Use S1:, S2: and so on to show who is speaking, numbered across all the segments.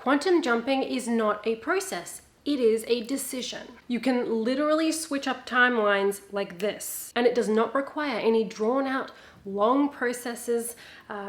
S1: Quantum jumping is not a process. It is a decision. You can literally switch up timelines like this, and it does not require any drawn out long processes,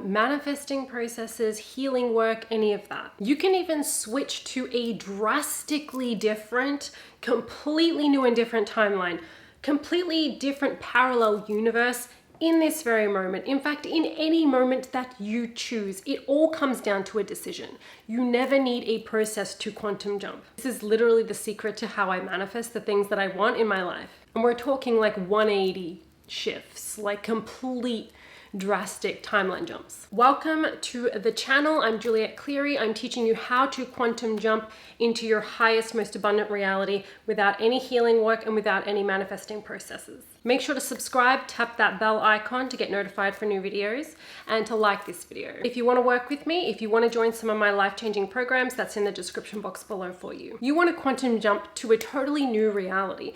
S1: manifesting processes, healing work, any of that. You can even switch to a drastically different, completely new and different timeline, completely different parallel universe in this very moment. In fact, in any moment that you choose, it all comes down to a decision. You never need a process to quantum jump. This is literally the secret to how I manifest the things that I want in my life. And we're talking like 180 shifts, like complete drastic timeline jumps. Welcome to the channel. I'm Juliet Cleary. I'm teaching you how to quantum jump into your highest, most abundant reality without any healing work and without any manifesting processes. Make sure to subscribe, tap that bell icon to get notified for new videos, and to like this video. If you want to work with me, if you want to join some of my life-changing programs, that's in the description box below for you. You want to quantum jump to a totally new reality.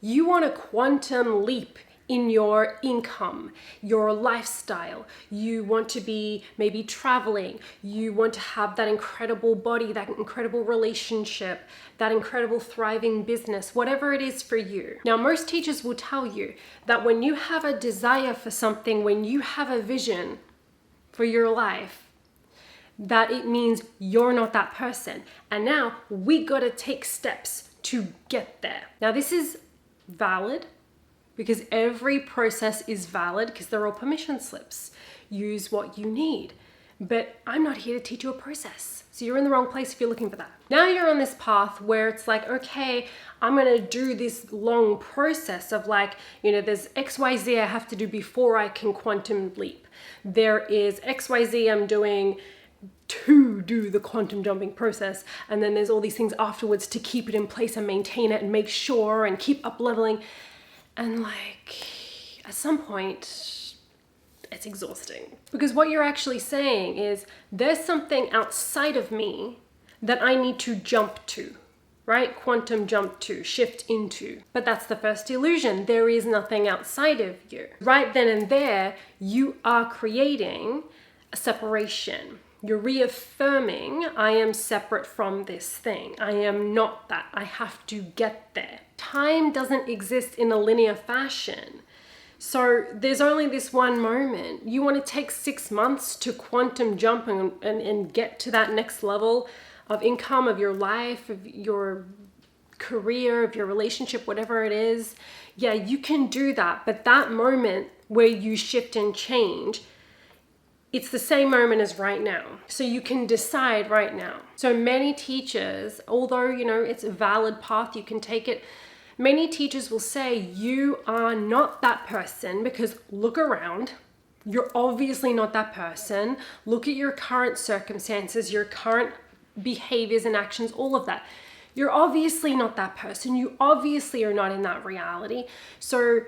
S1: You want a quantum leap in your income, your lifestyle. You want to be maybe traveling. You want to have that incredible body, that incredible relationship, that incredible thriving business, whatever it is for you. Now, most teachers will tell you that when you have a desire for something, when you have a vision for your life, that it means you're not that person. And now we got to take steps to get there. Now, this is valid, because every process is valid because they're all permission slips. Use what you need. But I'm not here to teach you a process. So you're in the wrong place if you're looking for that. Now you're on this path where it's like, okay, I'm gonna do this long process of like, there's XYZ I have to do before I can quantum leap. There is XYZ I'm doing to do the quantum jumping process. And then there's all these things afterwards to keep it in place and maintain it and make sure and keep up leveling. And like, at some point, it's exhausting. Because what you're actually saying is, there's something outside of me that I need to jump to, right? Quantum jump to, shift into. But that's the first illusion. There is nothing outside of you. Right then and there, you are creating a separation. You're reaffirming, I am separate from this thing. I am not that. I have to get there. Time doesn't exist in a linear fashion. So there's only this one moment. You want to take 6 months to quantum jump and get to that next level of income, of your life, of your career, of your relationship, whatever it is. Yeah, you can do that. But that moment where you shift and change, it's the same moment as right now. So you can decide right now. So many teachers, although, it's a valid path, you can take it. Many teachers will say you are not that person because look around. You're obviously not that person. Look at your current circumstances, your current behaviors and actions, all of that. You're obviously not that person. You obviously are not in that reality. So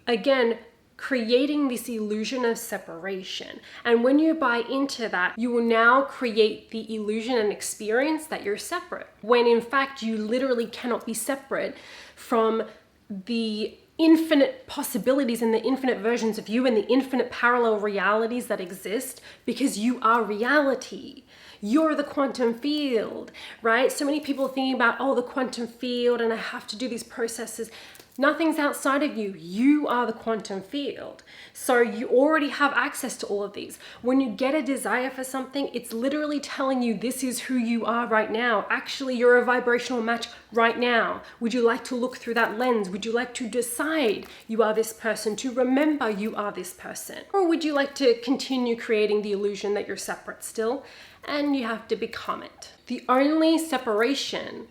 S1: again, creating this illusion of separation. And when you buy into that, you will now create the illusion and experience that you're separate, when in fact you literally cannot be separate from the infinite possibilities and the infinite versions of you and the infinite parallel realities that exist, because you are reality. You're the quantum field, right? So many people thinking about, the quantum field and I have to do these processes. Nothing's outside of you. You are the quantum field. So you already have access to all of these. When you get a desire for something, it's literally telling you this is who you are right now. Actually, you're a vibrational match right now. Would you like to look through that lens? Would you like to decide you are this person, to remember you are this person? Or would you like to continue creating the illusion that you're separate still and you have to become it? The only separation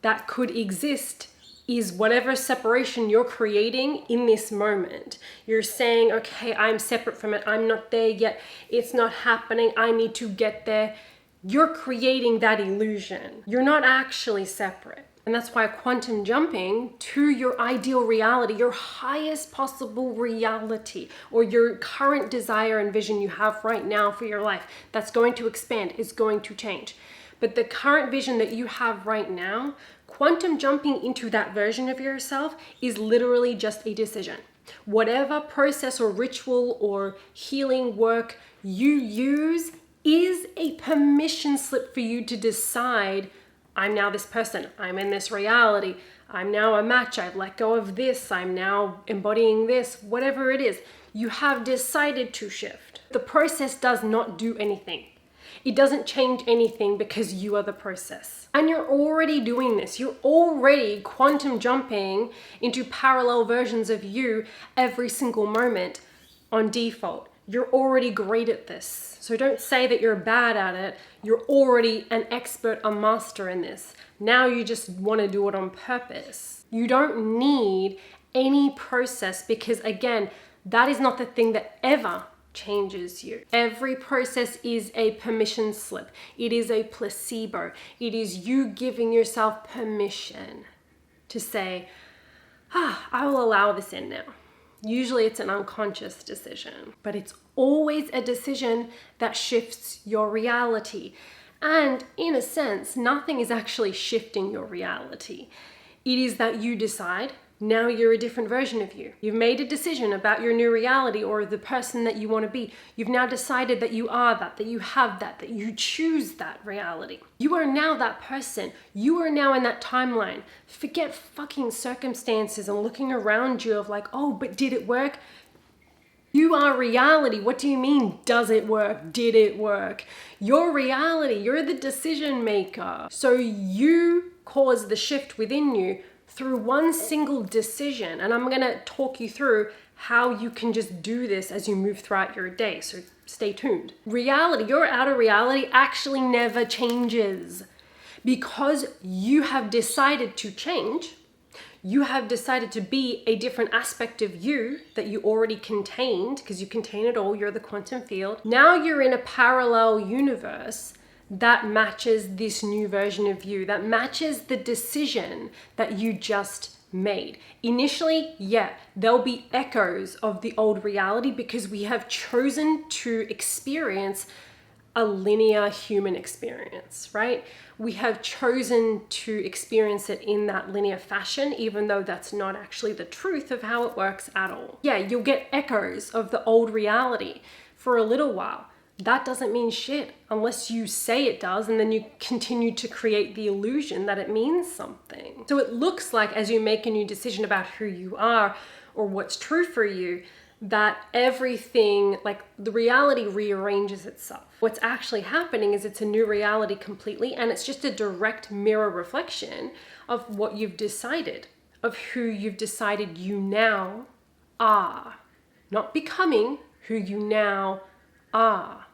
S1: that could exist is whatever separation you're creating in this moment. You're saying, okay, I'm separate from it. I'm not there yet. It's not happening. I need to get there. You're creating that illusion. You're not actually separate. And that's why quantum jumping to your ideal reality, your highest possible reality, or your current desire and vision you have right now for your life, that's going to expand, is going to change. But the current vision that you have right now, quantum jumping into that version of yourself is literally just a decision. Whatever process or ritual or healing work you use is a permission slip for you to decide, I'm now this person, I'm in this reality, I'm now a match, I've let go of this, I'm now embodying this, whatever it is. You have decided to shift. The process does not do anything. It doesn't change anything because you are the process. And you're already doing this. You're already quantum jumping into parallel versions of you every single moment on default. You're already great at this. So don't say that you're bad at it. You're already an expert, a master in this. Now you just want to do it on purpose. You don't need any process because, again, that is not the thing that ever changes you. Every process is a permission slip. It is a placebo. It is you giving yourself permission to say, I will allow this in now. Usually it's an unconscious decision, but it's always a decision that shifts your reality. And in a sense, nothing is actually shifting your reality. It is that you decide, now you're a different version of you. You've made a decision about your new reality or the person that you want to be. You've now decided that you are that you have that you choose that reality. You are now that person. You are now in that timeline. Forget fucking circumstances and looking around you of like, oh, but did it work? You are reality. What do you mean, does it work? Did it work? Your reality. You're the decision maker. So you cause the shift within you through one single decision. And I'm going to talk you through how you can just do this as you move throughout your day. So stay tuned. Reality, your outer reality actually never changes because you have decided to change. You have decided to be a different aspect of you that you already contained, because you contain it all. You're the quantum field. Now you're in a parallel universe that matches this new version of you, that matches the decision that you just made. Initially, there'll be echoes of the old reality because we have chosen to experience a linear human experience, right? We have chosen to experience it in that linear fashion, even though that's not actually the truth of how it works at all. Yeah, you'll get echoes of the old reality for a little while. That doesn't mean shit unless you say it does, and then you continue to create the illusion that it means something. So it looks like as you make a new decision about who you are or what's true for you, that everything, like the reality rearranges itself. What's actually happening is it's a new reality completely, and it's just a direct mirror reflection of what you've decided, of who you've decided you now are. Not becoming, who you now are.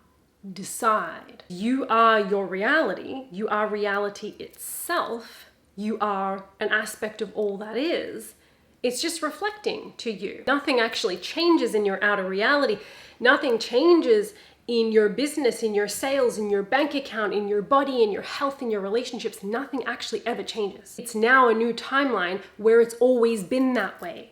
S1: Decide. You are your reality. You are reality itself. You are an aspect of all that is. It's just reflecting to you. Nothing actually changes in your outer reality. Nothing changes in your business, in your sales, in your bank account, in your body, in your health, in your relationships. Nothing actually ever changes. It's now a new timeline where it's always been that way.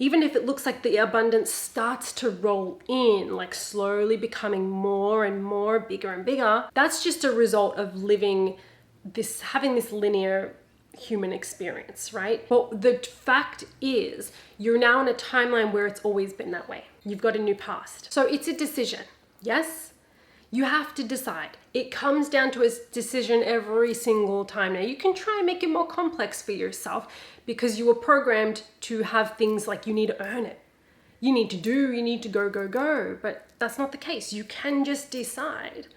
S1: Even if it looks like the abundance starts to roll in, like slowly becoming more and more, bigger and bigger, that's just a result of having this linear human experience, right? But the fact is, you're now in a timeline where it's always been that way. You've got a new past. So it's a decision, yes? You have to decide. It comes down to a decision every single time. Now, you can try and make it more complex for yourself because you were programmed to have things like you need to earn it. You need to do, you need to go. But that's not the case. You can just decide.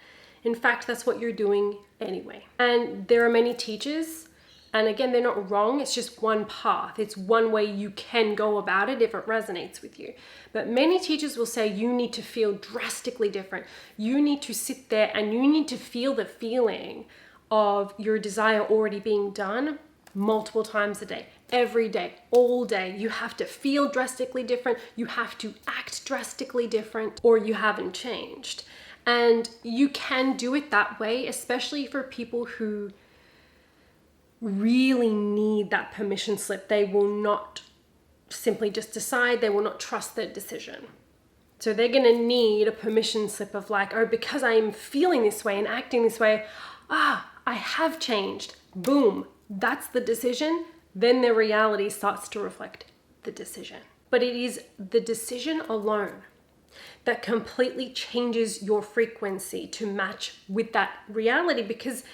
S1: In fact, that's what you're doing anyway. And there are many teachers, and again, they're not wrong. It's just one path. It's one way you can go about it if it resonates with you. But many teachers will say you need to feel drastically different. You need to sit there and you need to feel the feeling of your desire already being done multiple times a day, every day, all day. You have to feel drastically different. You have to act drastically different, or you haven't changed. And you can do it that way, especially for people who really need that permission slip. They will not simply just decide. They will not trust their decision. So they're going to need a permission slip of like, oh, because I'm feeling this way and acting this way, I have changed. Boom. That's the decision. Then their reality starts to reflect the decision. But it is the decision alone that completely changes your frequency to match with that reality, because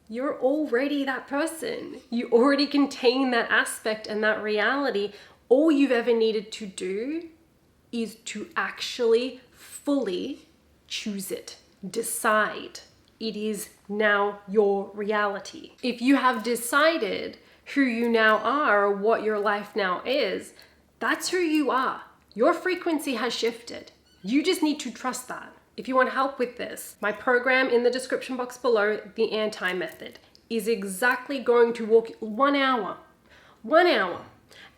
S1: you're already that person. You already contain that aspect and that reality. All you've ever needed to do is to actually fully choose it, decide. It is now your reality. If you have decided who you now are, or what your life now is, that's who you are. Your frequency has shifted. You just need to trust that. If you want help with this, my program in the description box below, the Anti Method, is exactly going to walk 1 hour,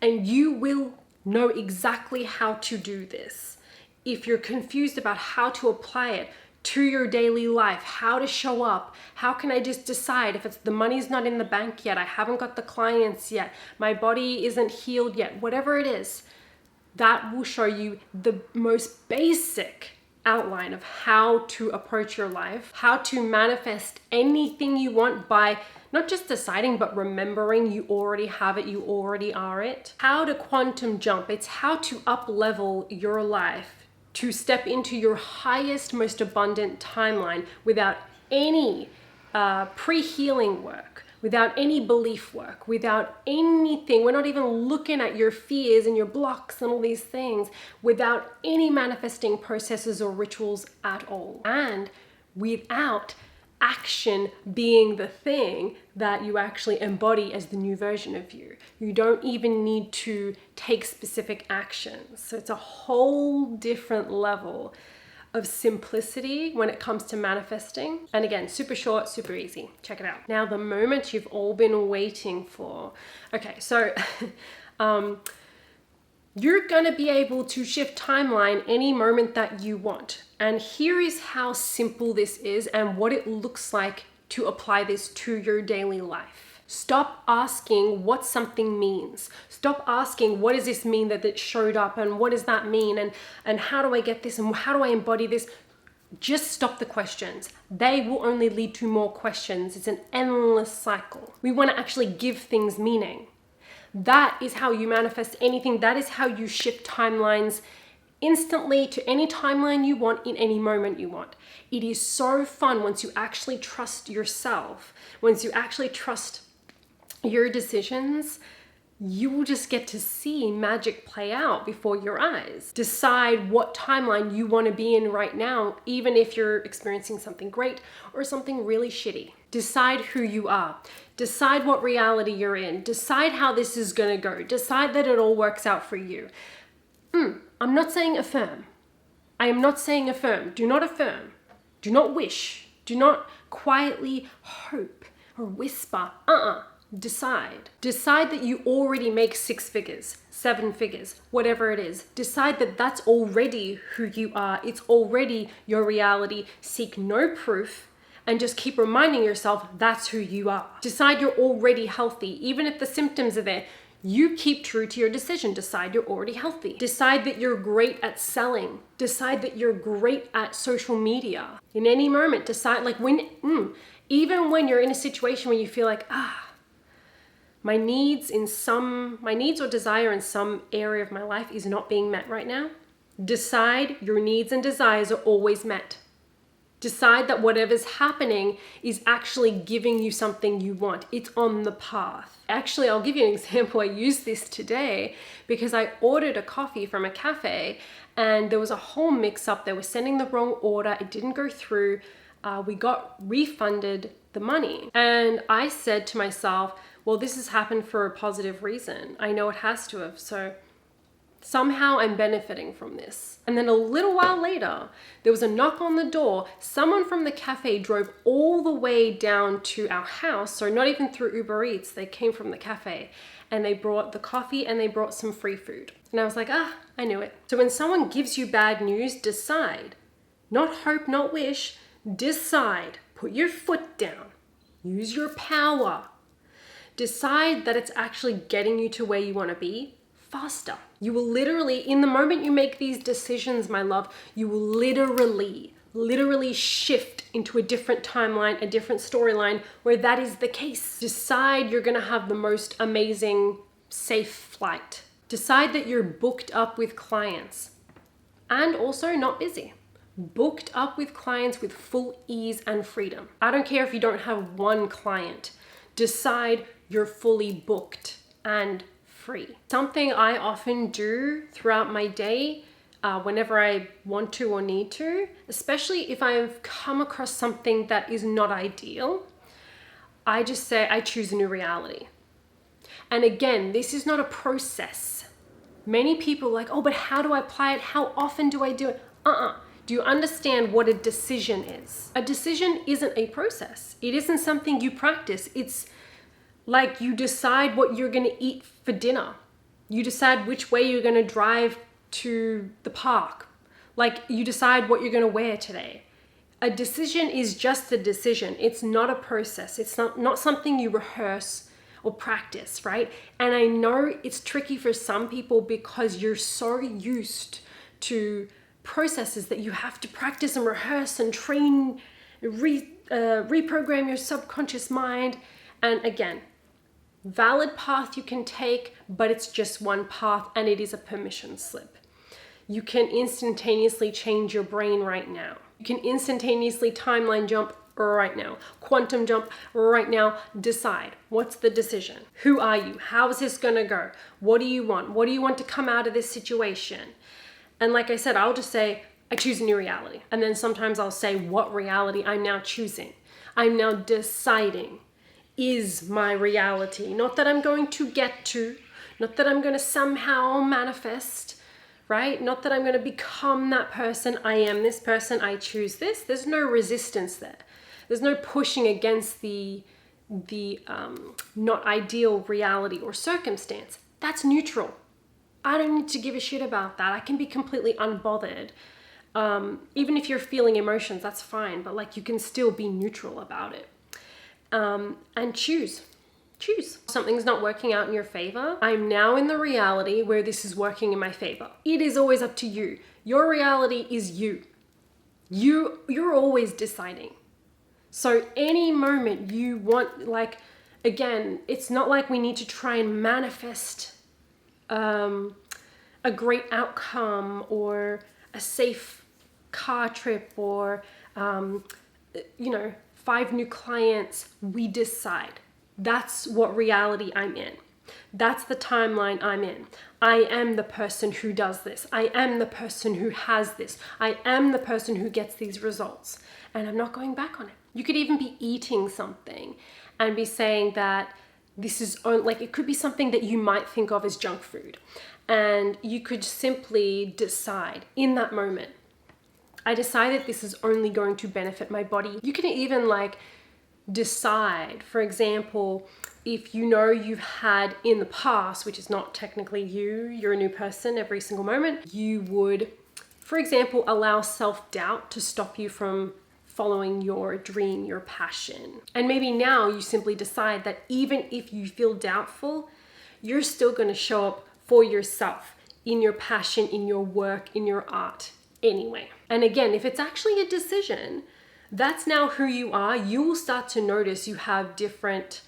S1: and you will know exactly how to do this. If you're confused about how to apply it to your daily life, how to show up, how can I just decide if it's the money's not in the bank yet, I haven't got the clients yet, my body isn't healed yet, whatever it is, that will show you the most basic outline of how to approach your life, how to manifest anything you want by not just deciding, but remembering you already have it, you already are it. How to quantum jump. It's how to up-level your life to step into your highest, most abundant timeline without any pre-healing work, without any belief work, without anything. We're not even looking at your fears and your blocks and all these things, without any manifesting processes or rituals at all. And without action being the thing that you actually embody as the new version of you. You don't even need to take specific actions. So it's a whole different level of simplicity when it comes to manifesting. And again, super short, super easy. Check it out. Now, the moment you've all been waiting for. Okay, so you're gonna be able to shift timeline any moment that you want. And here is how simple this is and what it looks like to apply this to your daily life. Stop asking what something means. Stop asking, what does this mean that it showed up, and what does that mean, and how do I get this, and how do I embody this? Just stop the questions. They will only lead to more questions. It's an endless cycle. We want to actually give things meaning. That is how you manifest anything. That is how you shift timelines instantly to any timeline you want in any moment you want. It is so fun once you actually trust yourself, once you actually trust your decisions. You will just get to see magic play out before your eyes. Decide what timeline you want to be in right now, even if you're experiencing something great or something really shitty. Decide who you are. Decide what reality you're in. Decide how this is going to go. Decide that it all works out for you. I'm not saying affirm. I am not saying affirm. Do not affirm. Do not wish. Do not quietly hope or whisper. Decide. Decide that you already make 6 figures, 7 figures, whatever it is. Decide that that's already who you are. It's already your reality. Seek no proof and just keep reminding yourself that's who you are. Decide you're already healthy. Even if the symptoms are there, you keep true to your decision. Decide you're already healthy. Decide that you're great at selling. Decide that you're great at social media. In any moment, decide, like even when you're in a situation where you feel like, my needs or desire in some area of my life is not being met right now. Decide your needs and desires are always met. Decide that whatever's happening is actually giving you something you want. It's on the path. Actually, I'll give you an example. I used this today because I ordered a coffee from a cafe and there was a whole mix up. They were sending the wrong order. It didn't go through. We got refunded the money. And I said to myself, well, this has happened for a positive reason. I know it has to have. So somehow I'm benefiting from this. And then a little while later, there was a knock on the door. Someone from the cafe drove all the way down to our house. So not even through Uber Eats, they came from the cafe and they brought the coffee and they brought some free food. And I was like, I knew it. So when someone gives you bad news, decide. Not hope, not wish. Decide. Put your foot down. Use your power. Decide that it's actually getting you to where you want to be faster. You will literally, in the moment you make these decisions, my love, you will literally shift into a different timeline, a different storyline where that is the case. Decide you're going to have the most amazing, safe flight. Decide that you're booked up with clients. and also not busy. Booked up with clients with full ease and freedom. I don't care if you don't have one client. Decide you're fully booked and free. Something I often do throughout my day, whenever I want to or need to, especially if I've come across something that is not ideal, I just say I choose a new reality. And again, this is not a process. Many people are like, oh, but how do I apply it? How often do I do it? Do you understand what a decision is? A decision isn't a process. It isn't something you practice. It's like you decide what you're going to eat for dinner. You decide which way you're going to drive to the park. Like you decide what you're going to wear today. A decision is just a decision. It's not a process. It's not something you rehearse or practice, right? And I know it's tricky for some people because you're so used to processes that you have to practice and rehearse and train, reprogram your subconscious mind. And again, valid path you can take, but it's just one path and it is a permission slip. You can instantaneously change your brain right now. You can instantaneously timeline jump right now, quantum jump right now. Decide. What's the decision? Who are you? How is this gonna go? What do you want? What do you want to come out of this situation? And like I said, I'll just say, I choose a new reality. And then sometimes I'll say what reality I'm now choosing. I'm now deciding is my reality. Not that I'm going to get to, not that I'm going to somehow manifest, right? Not that I'm going to become that person. I am this person. I choose this. There's no resistance there. There's no pushing against the not ideal reality or circumstance. That's neutral. I don't need to give a shit about that. I can be completely unbothered. Even if you're feeling emotions, that's fine. But like you can still be neutral about it. And choose. Something's not working out in your favor. I'm now in the reality where this is working in my favor. It is always up to you. Your reality is you. You're always deciding. So any moment you want, like, again, it's not like we need to try and manifest a great outcome or a safe car trip or 5 new clients. We decide. That's what reality I'm in. That's the timeline I'm in. I am the person who does this. I am the person who has this. I am the person who gets these results. And I'm not going back on it. You could even be eating something and be saying that this is like, it could be something that you might think of as junk food. And you could simply decide in that moment, I decide that this is only going to benefit my body. You can even like decide, for example, if you know you've had in the past, which is not technically you're a new person every single moment, you would, for example, allow self-doubt to stop you from following your dream, your passion. And maybe now you simply decide that even if you feel doubtful, you're still going to show up for yourself in your passion, in your work, in your art anyway. And again, if it's actually a decision, that's now who you are. You will start to notice you have different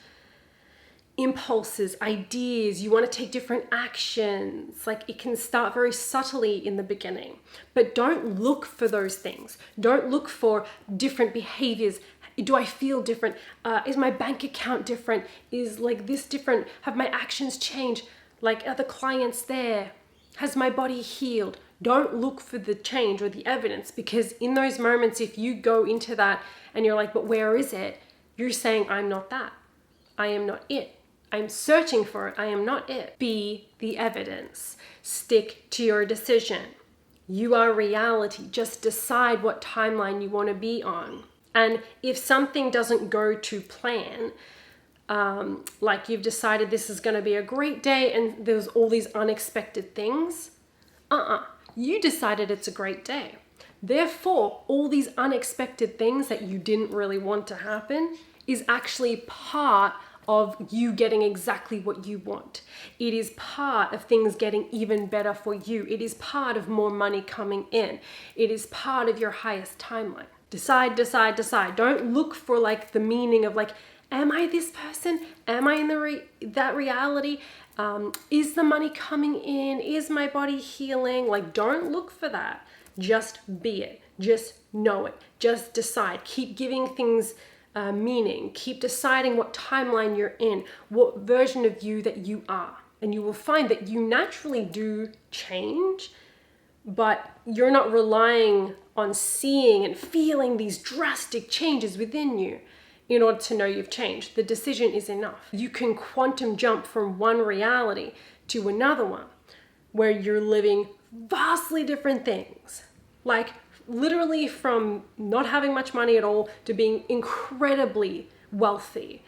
S1: impulses, ideas, you want to take different actions. Like it can start very subtly in the beginning, but don't look for those things. Don't look for different behaviors. Do I feel different? Is my bank account different? Is like this different? Have my actions changed? Like are the clients there? Has my body healed? Don't look for the change or the evidence, because in those moments, if you go into that and you're like, but where is it? You're saying, I'm not that. I am not it. I'm searching for it. I am not it. Be the evidence. Stick to your decision. You are reality. Just decide what timeline you want to be on. And if something doesn't go to plan, like you've decided this is going to be a great day and there's all these unexpected things, you decided it's a great day. Therefore, all these unexpected things that you didn't really want to happen is actually part of you getting exactly what you want. It is part of things getting even better for you. It is part of more money coming in. It is part of your highest timeline. Decide. Don't look for like the meaning of like Am I this person? Am I in that reality? Is the money coming in? Is my body healing? Like, don't look for that. Just be it. Just know it. Just decide. Keep giving things meaning. Keep deciding what timeline you're in, what version of you that you are. And you will find that you naturally do change, but you're not relying on seeing and feeling these drastic changes within you in order to know you've changed. The decision is enough. You can quantum jump from one reality to another one where you're living vastly different things. Like literally from not having much money at all to being incredibly wealthy.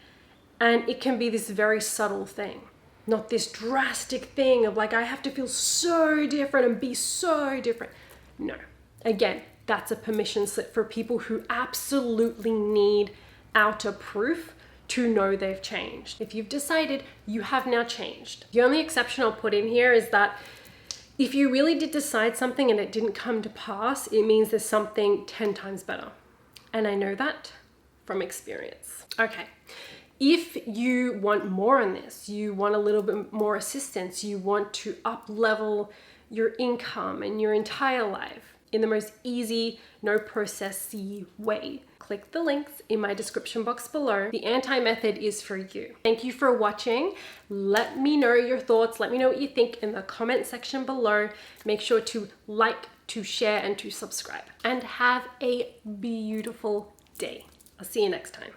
S1: And it can be this very subtle thing, not this drastic thing of like, I have to feel so different and be so different. No. Again, that's a permission slip for people who absolutely need outer proof to know they've changed. If you've decided, you have now changed. The only exception I'll put in here is that if you really did decide something and it didn't come to pass, it means there's something 10 times better. And I know that from experience. Okay. If you want more on this, you want a little bit more assistance, you want to up level your income and your entire life in the most easy, no processy way, click the links in my description box below. The anti-method is for you. Thank you for watching. Let me know your thoughts. Let me know what you think in the comment section below. Make sure to like, to share, and to subscribe. And have a beautiful day. I'll see you next time.